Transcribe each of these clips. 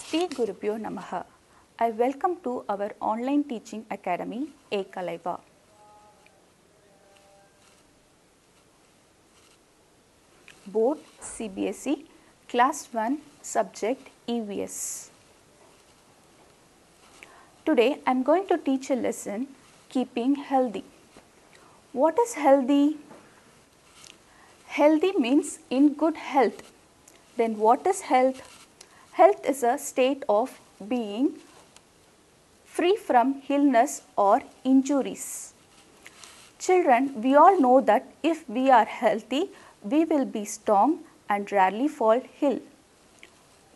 Sri Gurubhyo Namaha. I welcome to our online teaching academy, Ekalaiva. Board CBSE Class 1 Subject EVS. Today I am going to teach a lesson, Keeping Healthy. What is healthy? Healthy means in good health. Then what is health? Health is a state of being free from illness or injuries. Children, we all know that if we are healthy, we will be strong and rarely fall ill.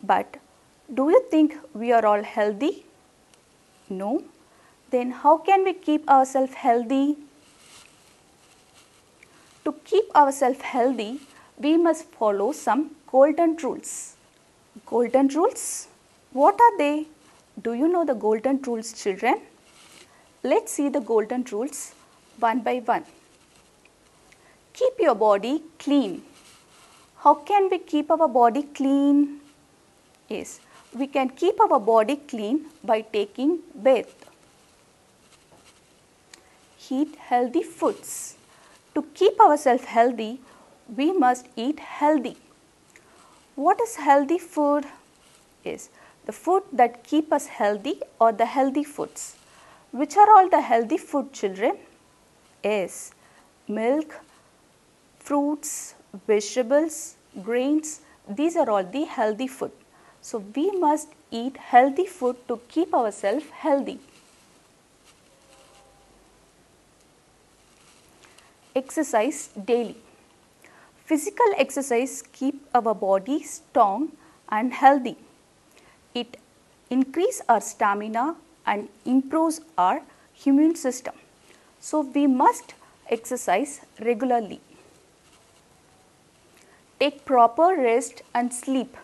But do you think we are all healthy? No. Then how can we keep ourselves healthy? To keep ourselves healthy, we must follow some golden rules. Golden rules? What are they? Do you know the golden rules, children? Let's see the golden rules one by one. Keep your body clean. How can we keep our body clean? Yes, we can keep our body clean by taking bath. Eat healthy foods. To keep ourselves healthy, we must eat healthy. What is healthy food? Yes, the food that keep us healthy or the healthy foods. Which are all the healthy food, children? Yes, milk, fruits, vegetables, grains, these are all the healthy food. So we must eat healthy food to keep ourselves healthy. Exercise daily. Physical exercise keep our body strong and healthy. It increase our stamina and improves our immune system. So we must exercise regularly. Take proper rest and sleep.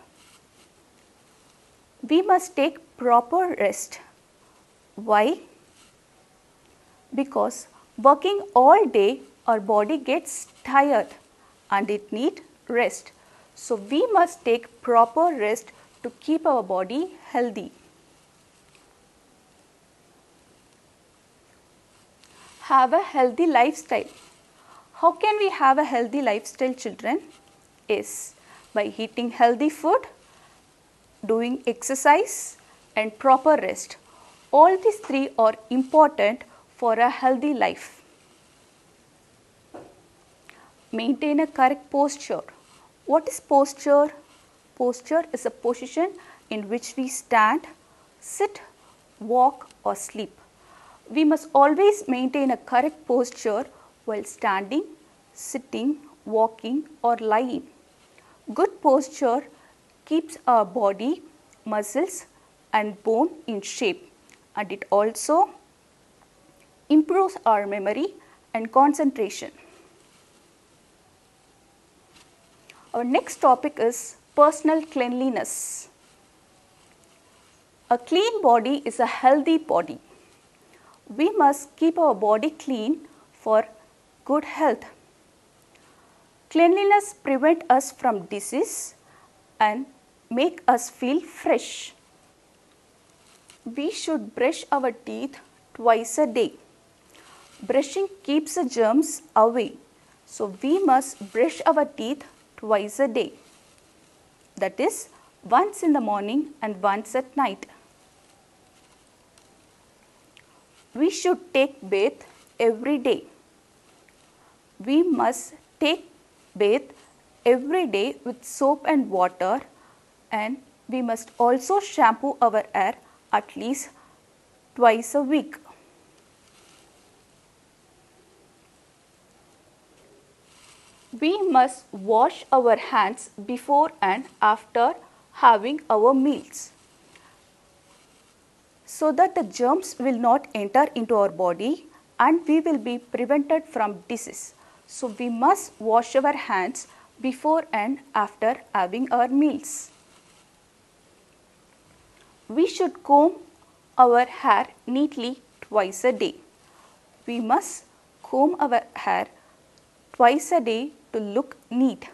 We must take proper rest. Why? Because working all day, our body gets tired and it needs rest. So we must take proper rest to keep our body healthy. Have a healthy lifestyle. How can we have a healthy lifestyle, children? Yes, by eating healthy food, doing exercise and proper rest. All these three are important for a healthy life. Maintain a correct posture. What is posture? Posture is a position in which we stand, sit, walk or sleep. We must always maintain a correct posture while standing, sitting, walking or lying. Good posture keeps our body, muscles and bone in shape, and it also improves our memory and concentration. Our next topic is personal cleanliness. A clean body is a healthy body. We must keep our body clean for good health. Cleanliness prevents us from disease and make us feel fresh. We should brush our teeth twice a day. Brushing keeps the germs away. So we must brush our teeth twice a day. That is, once in the morning and once at night. We should take bath every day. We must take bath every day with soap and water, and we must also shampoo our hair at least twice a week. We must wash our hands before and after having our meals, so that the germs will not enter into our body and we will be prevented from disease. So we must wash our hands before and after having our meals. We should comb our hair neatly twice a day. We must comb our hair twice a day to look neat.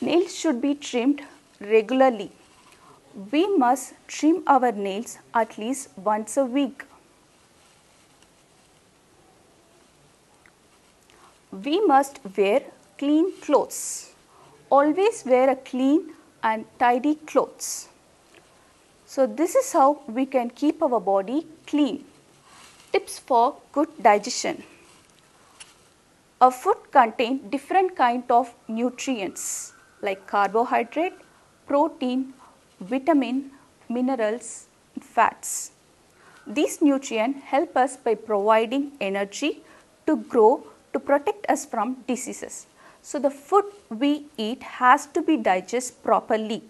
Nails should be trimmed regularly. We must trim our nails at least once a week. We must wear clean clothes. Always wear a clean and tidy clothes. So this is how we can keep our body clean. Tips for good digestion. A food contains different kind of nutrients like carbohydrate, protein, vitamin, minerals, fats. These nutrients help us by providing energy to grow, to protect us from diseases. So the food we eat has to be digested properly.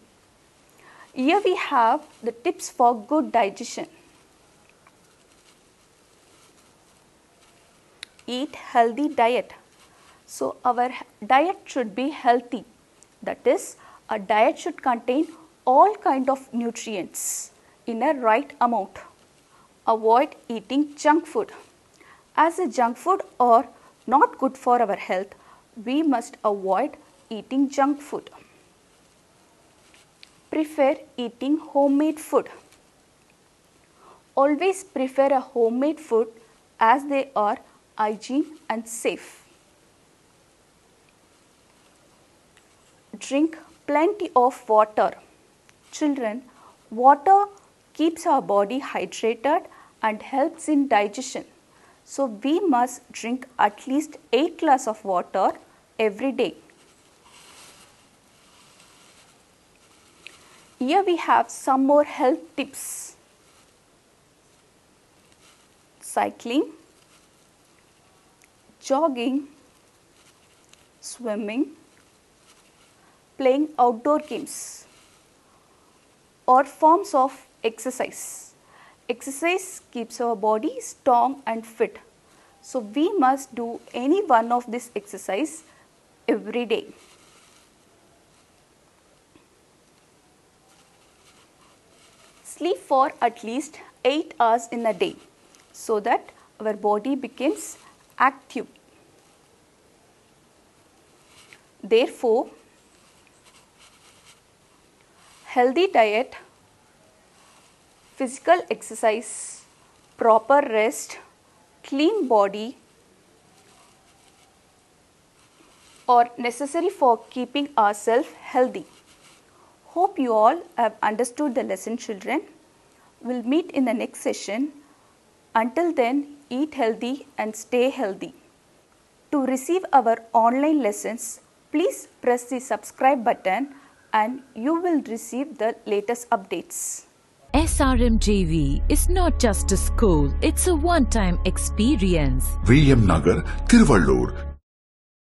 Here we have the tips for good digestion. Eat healthy diet. So our diet should be healthy. That is, a diet should contain all kind of nutrients in a right amount. Avoid eating junk food. As a junk food are not good for our health, we must avoid eating junk food. Prefer eating homemade food. Always prefer a homemade food as they are hygiene and safe. Drink plenty of water. Children, water keeps our body hydrated and helps in digestion. So we must drink at least 8 glasses of water every day. Here we have some more health tips. Cycling, jogging, swimming, playing outdoor games or forms of exercise. Exercise keeps our body strong and fit. So we must do any one of this exercise every day. Sleep for at least 8 hours in a day so that our body becomes active. Therefore, healthy diet, physical exercise, proper rest, clean body are necessary for keeping ourselves healthy. Hope you all have understood the lesson, children. We'll meet in the next session. Until then, eat healthy and stay healthy. To receive our online lessons, please press the subscribe button and you will receive the latest updates. SRMJV is not just a school, it's a one-time experience. VM Nagar, Tiruvallur.